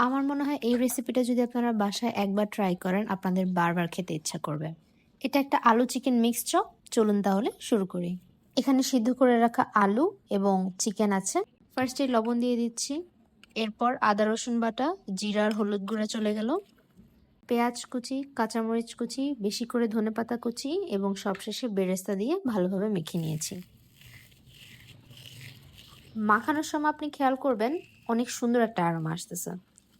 আমার মনে হয় এই রেসিপিটা যদি আপনারা বাসায় একবার ট্রাই করেন, আপনাদের বারবার খেতে ইচ্ছা করবে। এটা একটা আলু চিকেন মিক্স চপ। চলুন তাহলে শুরু করি। এখানে সিদ্ধ করে রাখা আলু এবং চিকেন আছে। ফার্স্টে লবণ দিয়ে দিচ্ছি, এরপর আদা রসুন বাটা, জিরা আর হলুদ গুঁড়া চলে গেল, পেঁয়াজ কুচি, কাঁচামরিচ কুচি, বেশি করে ধনেপাতা কুচি এবং সবশেষে বেরেস্তা দিয়ে ভালোভাবে মেখে নিয়েছি। মাখানোর সময় আপনি খেয়াল করবেন অনেক সুন্দর একটা অ্যারোমা আসতেছে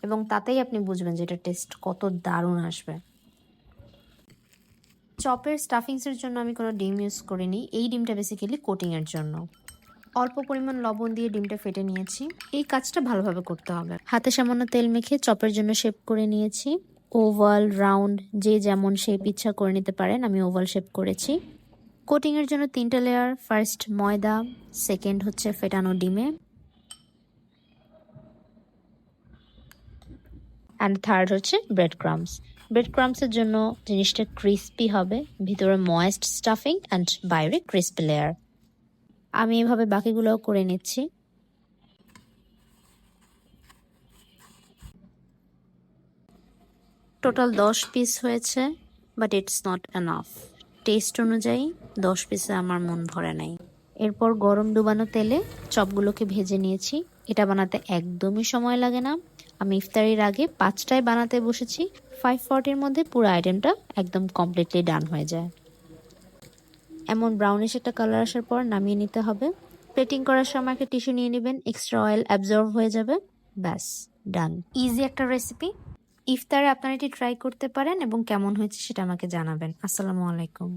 এবং তাতেই আপনি বুঝবেন যে এটা টেস্ট কত দারুণ আসবে। চপের স্টাফিংসের জন্য আমি কোনো ডিম ইউজ করিনি। এই ডিমটা বেসিক্যালি কোটিংয়ের জন্য। অল্প পরিমাণ লবণ দিয়ে ডিমটা ফেটে নিয়েছি। এই কাজটা ভালোভাবে করতে হবে। হাতে সামান্য তেল মেখে চপের জন্য শেপ করে নিয়েছি। ওভাল, রাউন্ড, যে যেমন শেপ ইচ্ছা করে নিতে পারেন। আমি ওভাল শেপ করেছি। কোটিংয়ের জন্য 3টা লেয়ার। ফার্স্ট ময়দা, সেকেন্ড হচ্ছে ফেটানো ডিমে, অ্যান্ড থার্ড হচ্ছে ব্রেড ক্রামস। ব্রেড ক্রামসের জন্য জিনিসটা ক্রিস্পি হবে, ভিতরে ময়েস্ট স্টাফিং অ্যান্ড বাইরে ক্রিস্পি লেয়ার। আমি এভাবে বাকিগুলোও করে নিচ্ছি। টোটাল 10 পিস হয়েছে, but it's not enough. Test অনুযায়ী 10 পিসে আমার মন ভরে নাই। এরপর গরম ডুবানো তেলে চপগুলোকে ভেজে নিয়েছি। এটা বানাতে একদমই সময় লাগে না। আমি ইফতারির আগে 5টায় বানাতে বসেছি। 5:40-র মধ্যে পুরো আইটেমটা একদম কমপ্লিটলি ডান হয়ে যায়। এমন ব্রাউনিশ একটা কালার আসার পর নামিয়ে নিতে হবে। প্লেটিং করার সময় একটা টিস্যু নিয়ে নেবেন, এক্সট্রা অয়েল অ্যাবজর্ব হয়ে যাবে। ব্যাস, ডান। ইজি একটা রেসিপি। ইফতারে আপনারা এটি ট্রাই করতে পারেন এবং কেমন হয়েছে সেটা আমাকে জানাবেন। আসসালামু আলাইকুম।